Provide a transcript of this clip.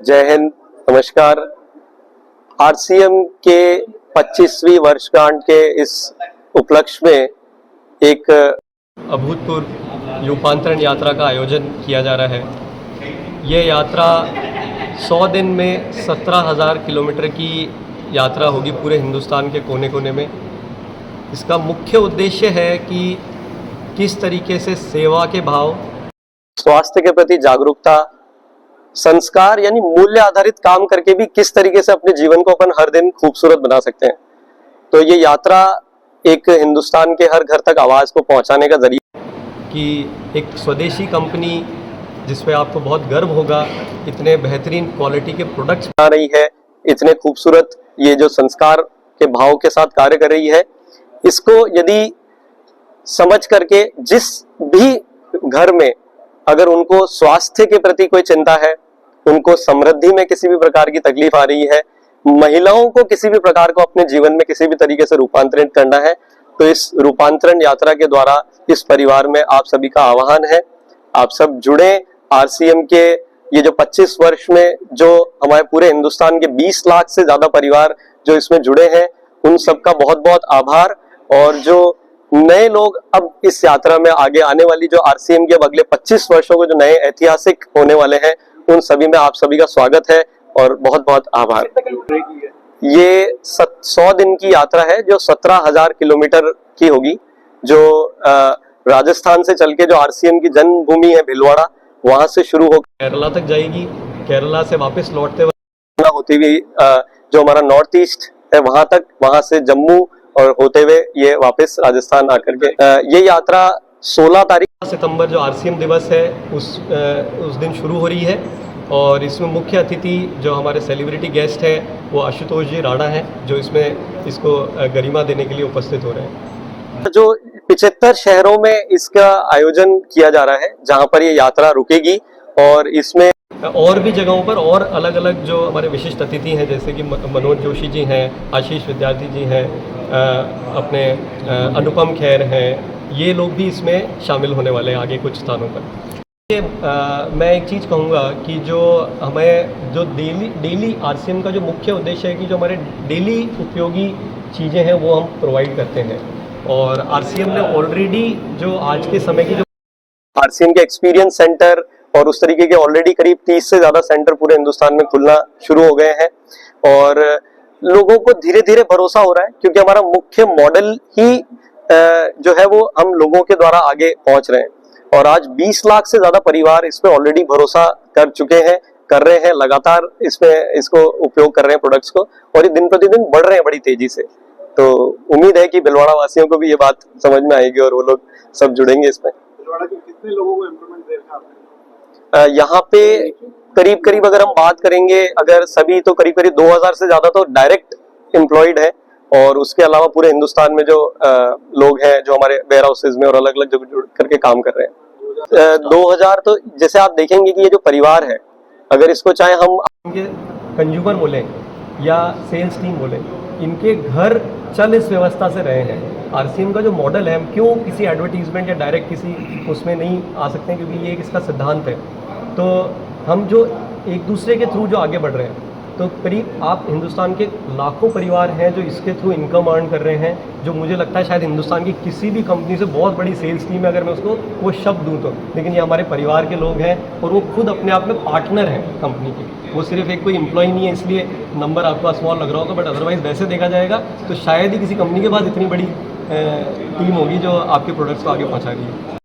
जय हिंद, नमस्कार। आरसीएम के 25वीं वर्षगांठ के इस उपलक्ष्य में एक अभूतपूर्व रूपांतरण यात्रा का आयोजन किया जा रहा है। ये यात्रा 100 दिन में 17,000 किलोमीटर की यात्रा होगी पूरे हिंदुस्तान के कोने कोने में। इसका मुख्य उद्देश्य है कि किस तरीके से सेवा के भाव, स्वास्थ्य के प्रति जागरूकता, संस्कार यानी मूल्य आधारित काम करके भी किस तरीके से अपने जीवन को अपन हर दिन खूबसूरत बना सकते हैं। तो ये यात्रा एक हिंदुस्तान के हर घर तक आवाज़ को पहुंचाने का जरिया कि एक स्वदेशी कंपनी जिसमें आपको बहुत गर्व होगा, इतने बेहतरीन क्वालिटी के प्रोडक्ट्स बना रही है, इतने खूबसूरत ये जो संस्कार के भाव के साथ कार्य कर रही है, इसको यदि समझ करके जिस भी घर में अगर उनको स्वास्थ्य के प्रति कोई चिंता है, उनको समृद्धि में किसी भी प्रकार की तकलीफ आ रही है, महिलाओं को किसी भी प्रकार को अपने जीवन में किसी भी तरीके से रूपांतरित करना है, तो इस रूपांतरण यात्रा के द्वारा इस परिवार में आप सभी का आह्वान है, आप सब जुड़े। आरसीएम के ये जो 25 वर्ष में जो हमारे पूरे हिंदुस्तान के 20 लाख से ज्यादा परिवार जो इसमें जुड़े हैं, उन सबका बहुत बहुत आभार। और जो नए लोग अब इस यात्रा में आगे आने वाली जो आरसीएम के अब अगले 25 वर्षों के जो नए ऐतिहासिक होने वाले हैं, उन सभी में आप सभी का स्वागत है और बहुत बहुत आभार। ये 100 दिन की यात्रा है जो 17,000 किलोमीटर की होगी, जो राजस्थान से चल के जो आरसीएम की जन्मभूमि है भिलवाड़ा, वहां से शुरू होकर केरला तक जाएगी। केरला से वापस लौटते हुए होती हुई जो हमारा नॉर्थ ईस्ट है वहां तक, वहां से जम्मू और होते हुए ये वापस राजस्थान आकर के ये यात्रा 16 तारीख सितंबर जो आरसीएम दिवस है उस दिन शुरू हो रही है। और इसमें मुख्य अतिथि जो हमारे सेलिब्रिटी गेस्ट है वो आशुतोष जी राणा है, जो इसको गरिमा देने के लिए उपस्थित हो रहे हैं। जो 75 शहरों में इसका आयोजन किया जा रहा है, जहां पर ये यात्रा रुकेगी, और इसमें और भी जगहों पर और अलग अलग जो हमारे विशिष्ट अतिथि हैं, जैसे कि मनोज जोशी जी हैं, आशीष विद्यार्थी जी हैं, अपने अनुपम खेर हैं, ये लोग भी इसमें शामिल होने वाले हैं आगे कुछ स्थानों पर। मैं एक चीज़ कहूँगा कि जो हमें जो डेली आरसीएम का जो मुख्य उद्देश्य है कि जो हमारे डेली उपयोगी चीज़ें हैं वो हम प्रोवाइड करते हैं। और आरसीएम ने ऑलरेडी जो आज के समय की जो आरसीएम के एक्सपीरियंस सेंटर और उस तरीके के ऑलरेडी करीब 30 से ज़्यादा सेंटर पूरे हिंदुस्तान में खुलना शुरू हो गए हैं, और लोगों को धीरे धीरे भरोसा हो रहा है, क्योंकि हमारा मुख्य मॉडल ही जो है वो हम लोगों के द्वारा आगे पहुंच रहे हैं। और आज 20 लाख से ज्यादा परिवार इस पे ऑलरेडी भरोसा कर चुके हैं, कर रहे हैं, लगातार इसको उपयोग कर रहे हैं प्रोडक्ट्स को, और ये दिन प्रतिदिन बढ़ रहे हैं बड़ी तेजी से। तो उम्मीद है कि भिलवाड़ा वासियों को भी ये बात समझ में आएगी और वो लोग सब जुड़ेंगे इसमें। भिलवाड़ा के कितने लोगों को एम्प्लॉयमेंट देगा? यहाँ पे करीब अगर हम बात करेंगे, अगर सभी, तो करीब 2000 से ज्यादा तो डायरेक्ट एम्प्लॉयड है, और उसके अलावा पूरे हिंदुस्तान में जो लोग हैं जो हमारे वेयर हाउसेज में और अलग अलग जगह जुड़ करके काम कर रहे हैं। 2000 तो जैसे आप देखेंगे कि ये जो परिवार है, अगर इसको चाहे हम कंज्यूमर बोले या सेल्स टीम बोले, इनके घर चल इस व्यवस्था से रहे हैं। आरसीएम का जो मॉडल है, हम क्यों किसी एडवर्टीजमेंट या डायरेक्ट किसी उसमें नहीं आ सकते हैं, क्योंकि ये इसका सिद्धांत है। तो हम जो एक दूसरे के थ्रू जो आगे बढ़ रहे हैं, तो करीब आप हिंदुस्तान के लाखों परिवार हैं जो इसके थ्रू इनकम अर्न कर रहे हैं, जो मुझे लगता है शायद हिंदुस्तान की किसी भी कंपनी से बहुत बड़ी सेल्स टीम है, अगर मैं उसको वो शब्द दूं तो। लेकिन ये हमारे परिवार के लोग हैं, और वो खुद अपने आप में पार्टनर हैं कंपनी के, वो सिर्फ एक कोई एम्प्लॉय नहीं है, इसलिए नंबर आपको स्मॉल लग रहा होगा, बट अदरवाइज वैसे देखा जाएगा तो शायद ही किसी कंपनी के पास इतनी बड़ी टीम होगी जो आपके प्रोडक्ट्स को आगे पहुँचा रही है।